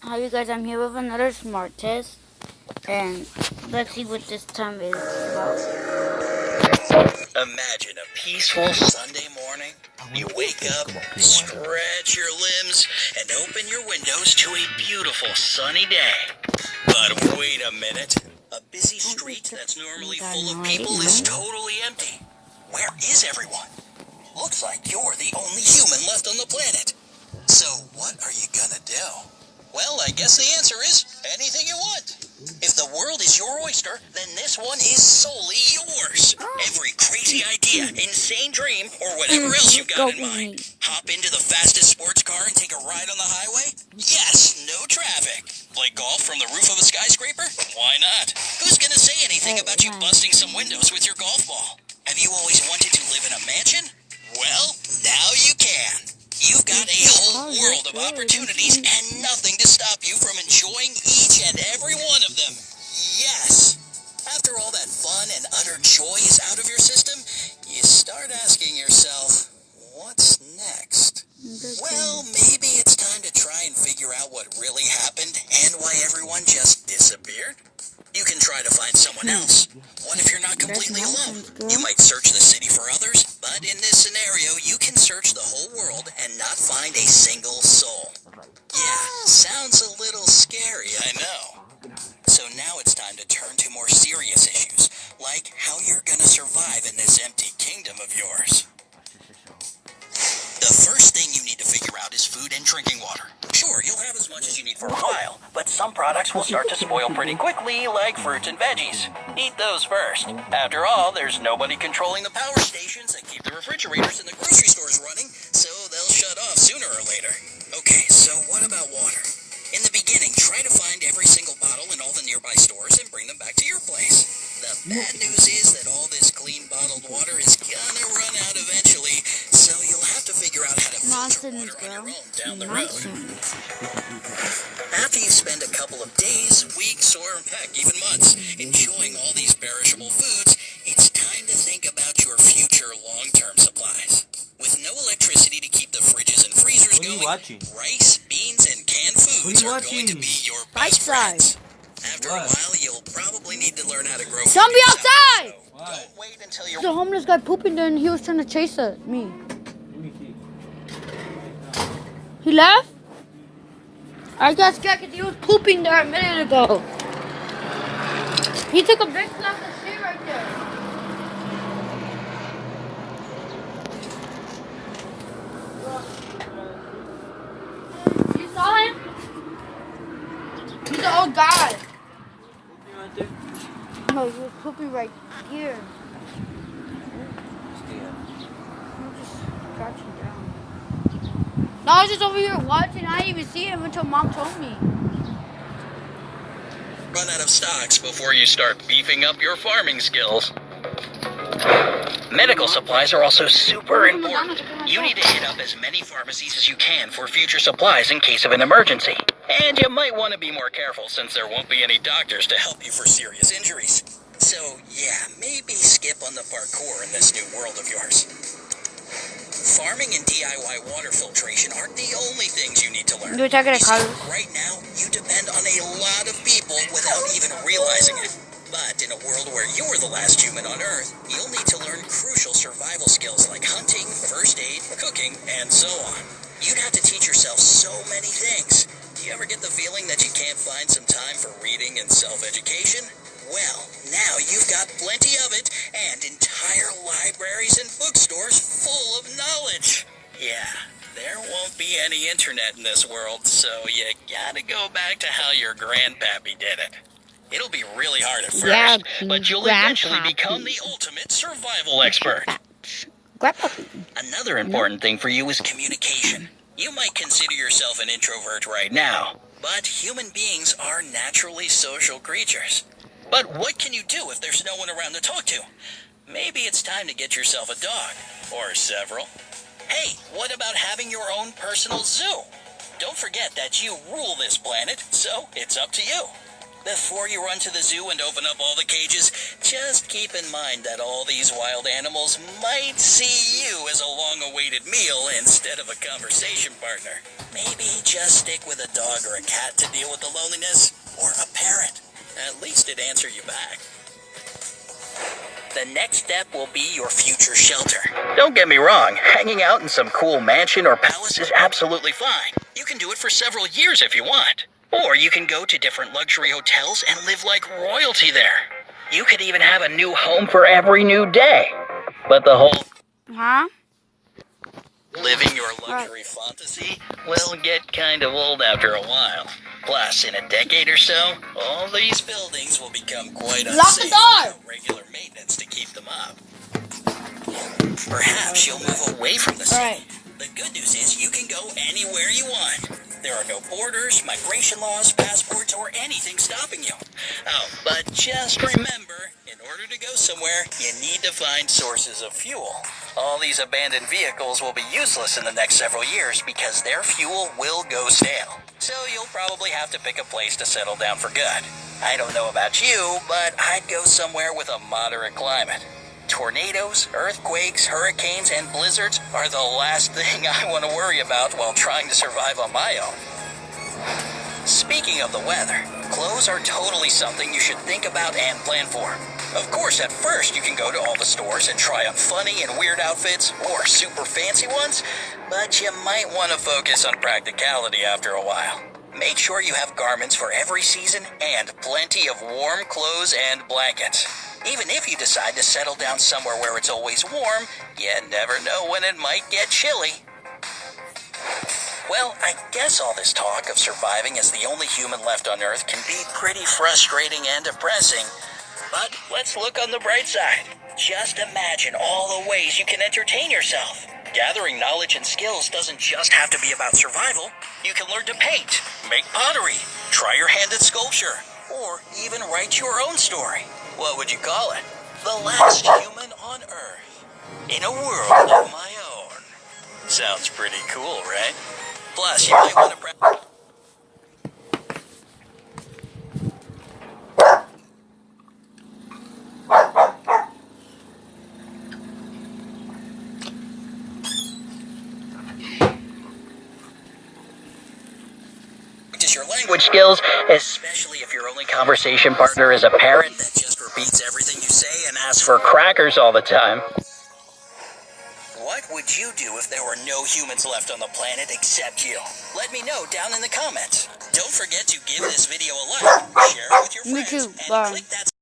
Hi you guys, I'm here with another smart test, and let's see what this time is about. Imagine a peaceful Sunday morning. You wake up, stretch your limbs, and open your windows to a beautiful sunny day. But wait a minute. A busy street that's normally full of people is totally empty. Where is everyone? Looks like you're the only human left on the planet. So what are you gonna do? Well, I guess the answer is anything you want. If the world is your oyster, then this one is solely yours. Every crazy idea, insane dream, or whatever else you've got in mind. Hop into the fastest sports car and take a ride on the highway? Yes, no traffic. Play golf from the roof of a skyscraper? Why not? Who's gonna say anything about you busting some windows with your golf ball? Have you always wanted to live in a mansion? Well, now you can. You've got a whole world of opportunities and nothing to stop you from enjoying each and every one of them. Yes. After all that fun and utter joy is out of your system, you start asking yourself, what's next? Well, maybe it's time to try and figure out what really happened and why everyone just disappeared. You can try to find someone else. What if you're not completely alone? You might search the city for others, but in this scenario, you can search the whole world and not find a single soul. Yeah, sounds a little scary, I know. So now it's time to turn to more serious issues, like how you're gonna survive in this empty kingdom of yours. The first thing you need to figure out is food and drinking water. Sure, you'll have as much as you need for a while, but some products will start to spoil pretty quickly, like fruits and veggies. Eat those first. After all, there's nobody controlling the power stations that keep the refrigerators in the grocery stores running, so they'll shut off sooner or later. Okay, so what about water? In the beginning, try to find every single bottle in all the nearby stores and bring them back to your place. The bad news is that all this clean bottled water is gonna run out eventually, so you'll have to figure out how to filter water on your own down the road. After you spend a couple of days, weeks, or heck, even months enjoying all these perishable foods, it's time to think about your future long-term supplies. With no electricity to keep the fridges and freezers going, rice, beans, and canned foods are going to be your best friends. After a while, you'll probably need to learn how to grow food. Zombie outside! Don't wait until you're... There's a homeless guy pooping there and he was trying to chase me. He left? I got scared because he was pooping there a minute ago. He took a big slap of shit right there. You saw him? He's an old guy. No, he was pooping right here. I'm just scratching down. No, I was just over here watching. I didn't even see him until Mom told me. Run out of stocks before you start beefing up your farming skills. Medical supplies are also super important. You need to hit up as many pharmacies as you can for future supplies in case of an emergency. And you might want to be more careful since there won't be any doctors to help you for serious injuries. So, yeah, maybe skip on the parkour in this new world of yours. Farming and DIY water filtration aren't the only things you need to learn. Right now, you depend on a lot of people without even realizing it. But in a world where you're the last human on Earth, you'll need to learn crucial survival skills like hunting, first aid, cooking, and so on. You'd have to teach yourself so many things. Do you ever get the feeling that you can't find some time for reading and self-education? Well, now you've got plenty of it, and entire libraries and bookstores full of knowledge. Yeah, there won't be any internet in this world, so you gotta go back to how your grandpappy did it. It'll be really hard at first, but you'll eventually become the ultimate survival expert. Another important thing for you is communication. You might consider yourself an introvert right now, but human beings are naturally social creatures. But what can you do if there's no one around to talk to? Maybe it's time to get yourself a dog, or several. Hey, what about having your own personal zoo? Don't forget that you rule this planet, so it's up to you. Before you run to the zoo and open up all the cages, just keep in mind that all these wild animals might see you as a long-awaited meal instead of a conversation partner. Maybe just stick with a dog or a cat to deal with the loneliness, or a parrot. At least it'd answer you back. The next step will be your future shelter. Don't get me wrong, hanging out in some cool mansion or palace is absolutely fine. You can do it for several years if you want. Or you can go to different luxury hotels and live like royalty there. You could even have a new home for every new day. But the whole living your luxury fantasy will get kind of old after a while. Plus, in a decade or so, all these buildings will become quite unsafe without regular maintenance to keep them up. Perhaps you'll move away from the city. The good news is you can go anywhere you want. There are no borders, migration laws, passports, or anything stopping you. Oh, but just remember, in order to go somewhere, you need to find sources of fuel. All these abandoned vehicles will be useless in the next several years because their fuel will go stale. So you'll probably have to pick a place to settle down for good. I don't know about you, but I'd go somewhere with a moderate climate. Tornadoes, earthquakes, hurricanes, and blizzards are the last thing I want to worry about while trying to survive on my own. Speaking of the weather, clothes are totally something you should think about and plan for. Of course, at first you can go to all the stores and try on funny and weird outfits, or super fancy ones, but you might want to focus on practicality after a while. Make sure you have garments for every season and plenty of warm clothes and blankets. Even if you decide to settle down somewhere where it's always warm, you never know when it might get chilly. Well, I guess all this talk of surviving as the only human left on Earth can be pretty frustrating and depressing. But let's look on the bright side. Just imagine all the ways you can entertain yourself. Gathering knowledge and skills doesn't just have to be about survival. You can learn to paint, make pottery, try your hand at sculpture, or even write your own story. What would you call it? The last human on Earth. In a world of my own. Sounds pretty cool, right? Plus, you might want to practice. Your language skills, especially if your only conversation partner is a parrot that just repeats everything you say and asks for crackers all the time. What would you do if there were no humans left on the planet except you? Let me know down in the comments. Don't forget to give this video a like, share it with your friends, and click that